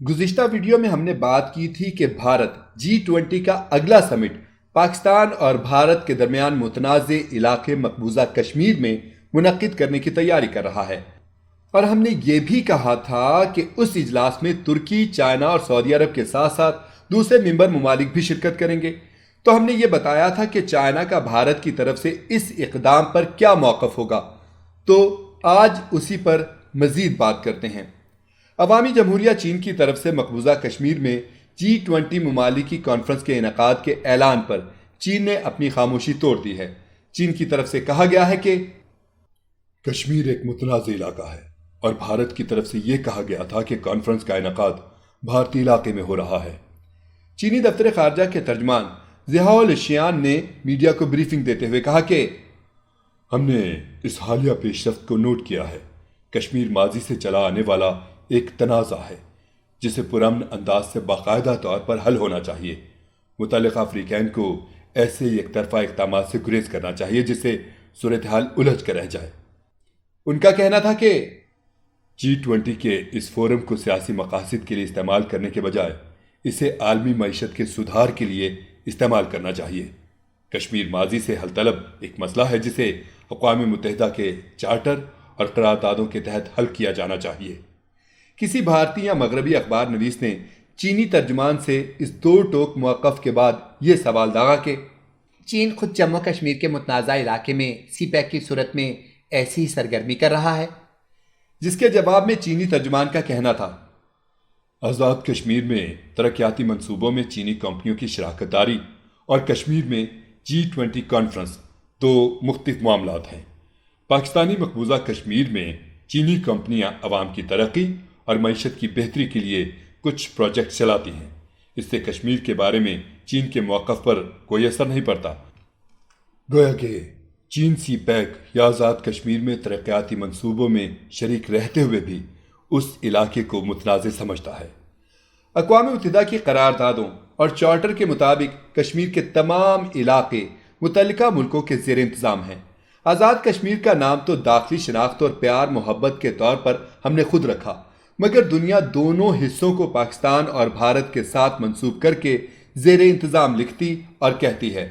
گزشتہ ویڈیو میں ہم نے بات کی تھی کہ بھارت G20 کا اگلا سمٹ پاکستان اور بھارت کے درمیان متنازع علاقے مقبوضہ کشمیر میں منعقد کرنے کی تیاری کر رہا ہے، اور ہم نے یہ بھی کہا تھا کہ اس اجلاس میں ترکی، چائنا اور سعودی عرب کے ساتھ ساتھ دوسرے ممبر ممالک بھی شرکت کریں گے۔ تو ہم نے یہ بتایا تھا کہ چائنا کا بھارت کی طرف سے اس اقدام پر کیا موقف ہوگا، تو آج اسی پر مزید بات کرتے ہیں۔ عوامی جمہوریہ چین کی طرف سے مقبوضہ کشمیر میں G20 ممالک کی کانفرنس کے انعقاد کے اعلان پر چین نے اپنی خاموشی توڑ دی ہے۔ چین کی طرف سے کہا گیا ہے کہ کشمیر ایک متنازع علاقہ ہے، اور بھارت کی طرف سے یہ کہا گیا تھا کہ کانفرنس کا انعقاد بھارتی علاقے میں ہو رہا ہے۔ چینی دفتر خارجہ کے ترجمان ضیاء الشیان نے میڈیا کو بریفنگ دیتے ہوئے کہا کہ ہم نے اس حالیہ پیش رفت کو نوٹ کیا ہے۔ کشمیر ماضی سے چلا آنے والا ایک تنازع ہے جسے پرامن انداز سے باقاعدہ طور پر حل ہونا چاہیے۔ متعلقہ فریقین کو ایسے یک طرفہ اقدامات سے گریز کرنا چاہیے جس سے صورتحال الجھ کر رہ جائے۔ ان کا کہنا تھا کہ G20 کے اس فورم کو سیاسی مقاصد کے لیے استعمال کرنے کے بجائے اسے عالمی معیشت کے سدھار کے لیے استعمال کرنا چاہیے۔ کشمیر ماضی سے حل طلب ایک مسئلہ ہے جسے اقوام متحدہ کے چارٹر اور قراردادوں کے تحت حل کیا جانا چاہیے۔ کسی بھارتی یا مغربی اخبار نویس نے چینی ترجمان سے اس دو ٹوک موقف کے بعد یہ سوال داغا کہ چین خود جموں کشمیر کے متنازع علاقے میں سی پیک کی صورت میں ایسی ہی سرگرمی کر رہا ہے، جس کے جواب میں چینی ترجمان کا کہنا تھا آزاد کشمیر میں ترقیاتی منصوبوں میں چینی کمپنیوں کی شراکت داری اور کشمیر میں G20 کانفرنس دو مختلف معاملات ہیں۔ پاکستانی مقبوضہ کشمیر میں چینی کمپنیاں عوام کی ترقی اور معیشت کی بہتری کے لیے کچھ پروجیکٹ چلاتی ہیں۔ اس سے کشمیر کے بارے میں چین کے موقف پر کوئی اثر نہیں پڑتا، گویا کہ چین سی پیک یا آزاد کشمیر میں ترقیاتی منصوبوں میں شریک رہتے ہوئے بھی اس علاقے کو متنازع سمجھتا ہے۔ اقوام متحدہ کی قراردادوں اور چارٹر کے مطابق کشمیر کے تمام علاقے متعلقہ ملکوں کے زیر انتظام ہیں۔ آزاد کشمیر کا نام تو داخلی شناخت اور پیار محبت کے طور پر ہم نے خود رکھا، مگر دنیا دونوں حصوں کو پاکستان اور بھارت کے ساتھ منسوب کر کے زیر انتظام لکھتی اور کہتی ہے۔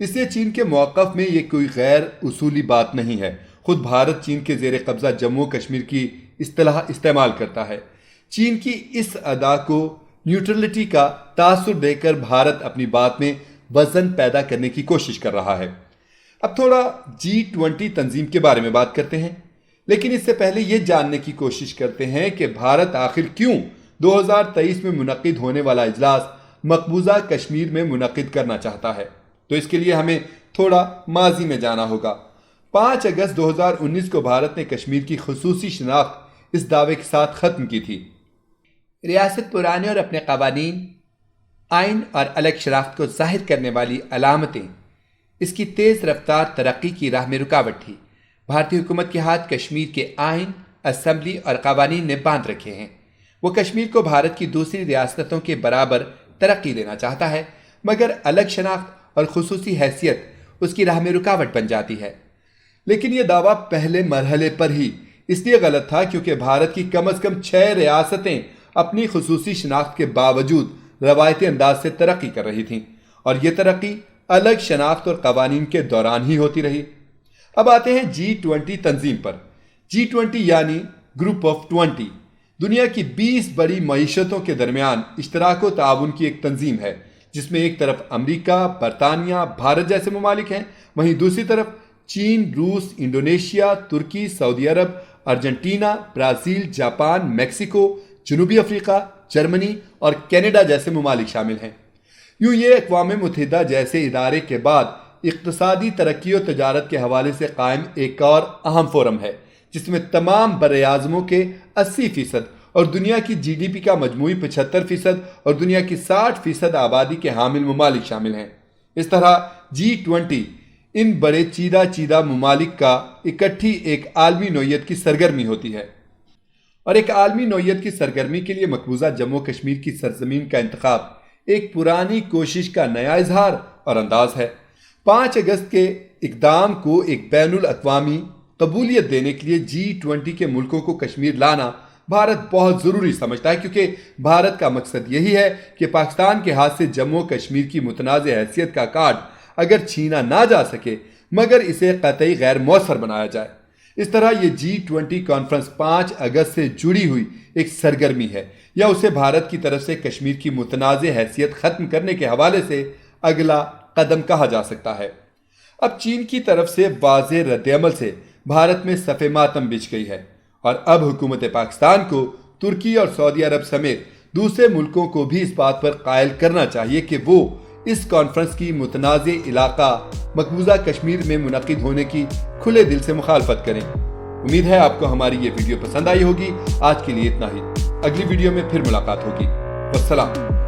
اس لیے چین کے موقف میں یہ کوئی غیر اصولی بات نہیں ہے۔ خود بھارت چین کے زیر قبضہ جموں کشمیر کی اصطلاح استعمال کرتا ہے۔ چین کی اس ادا کو نیوٹرلٹی کا تاثر دے کر بھارت اپنی بات میں وزن پیدا کرنے کی کوشش کر رہا ہے۔ اب تھوڑا G20 تنظیم کے بارے میں بات کرتے ہیں، لیکن اس سے پہلے یہ جاننے کی کوشش کرتے ہیں کہ بھارت آخر کیوں 2023 میں منعقد ہونے والا اجلاس مقبوضہ کشمیر میں منعقد کرنا چاہتا ہے۔ تو اس کے لیے ہمیں تھوڑا ماضی میں جانا ہوگا۔ 5 اگست 2019 کو بھارت نے کشمیر کی خصوصی شناخت اس دعوے کے ساتھ ختم کی تھی۔ ریاست پرانے اور اپنے قوانین، آئین اور الگ شناخت کو ظاہر کرنے والی علامتیں اس کی تیز رفتار ترقی کی راہ میں رکاوٹ تھی۔ بھارتی حکومت کے ہاتھ کشمیر کے آئین، اسمبلی اور قوانین نے باندھ رکھے ہیں۔ وہ کشمیر کو بھارت کی دوسری ریاستوں کے برابر ترقی دینا چاہتا ہے، مگر الگ شناخت اور خصوصی حیثیت اس کی راہ میں رکاوٹ بن جاتی ہے۔ لیکن یہ دعویٰ پہلے مرحلے پر ہی اس لیے غلط تھا کیونکہ بھارت کی کم از کم 6 ریاستیں اپنی خصوصی شناخت کے باوجود روایتی انداز سے ترقی کر رہی تھیں، اور یہ ترقی الگ شناخت اور قوانین کے دوران ہی ہوتی رہی۔ اب آتے ہیں G20 تنظیم پر۔ G20 یعنی گروپ آف 20 دنیا کی 20 بڑی معیشتوں کے درمیان اشتراک و تعاون کی ایک تنظیم ہے، جس میں ایک طرف امریکہ، برطانیہ، بھارت جیسے ممالک ہیں، وہیں دوسری طرف چین، روس، انڈونیشیا، ترکی، سعودی عرب، ارجنٹینا، برازیل، جاپان، میکسیکو، جنوبی افریقہ، جرمنی اور کینیڈا جیسے ممالک شامل ہیں۔ یوں یہ اقوام متحدہ جیسے ادارے کے بعد اقتصادی ترقی و تجارت کے حوالے سے قائم ایک اور اہم فورم ہے، جس میں تمام برِاعظموں کے 80% اور دنیا کی GDP کا مجموعی 75% اور دنیا کی 60% آبادی کے حامل ممالک شامل ہیں۔ اس طرح G20 ان بڑے چیدہ ممالک کا اکٹھی ایک عالمی نوعیت کی سرگرمی ہوتی ہے، اور ایک عالمی نوعیت کی سرگرمی کے لیے مقبوضہ جموں کشمیر کی سرزمین کا انتخاب ایک پرانی کوشش کا نیا اظہار اور انداز ہے۔ 5 اگست کے اقدام کو ایک بین الاقوامی قبولیت دینے کے لیے G20 کے ملکوں کو کشمیر لانا بھارت بہت ضروری سمجھتا ہے، کیونکہ بھارت کا مقصد یہی ہے کہ پاکستان کے ہاتھ سے جموں و کشمیر کی متنازع حیثیت کا کارڈ اگر چھینا نہ جا سکے مگر اسے قطعی غیر مؤثر بنایا جائے۔ اس طرح یہ G20 کانفرنس 5 اگست سے جڑی ہوئی ایک سرگرمی ہے، یا اسے بھارت کی طرف سے کشمیر کی متنازع حیثیت ختم کرنے کے حوالے سے اگلا قدم کہا جا سکتا ہے۔ اب چین کی طرف سے واضح رد عمل سے بھارت میں صف ماتم بچھ گئی ہے، اور اب حکومت پاکستان کو ترکی اور سعودی عرب سمیت دوسرے ملکوں کو بھی اس بات پر قائل کرنا چاہیے کہ وہ اس کانفرنس کی متنازع علاقہ مقبوضہ کشمیر میں منعقد ہونے کی کھلے دل سے مخالفت کریں۔ امید ہے آپ کو ہماری یہ ویڈیو پسند آئی ہوگی۔ آج کے لیے اتنا ہی، اگلی ویڈیو میں پھر ملاقات ہوگی۔ والسلام۔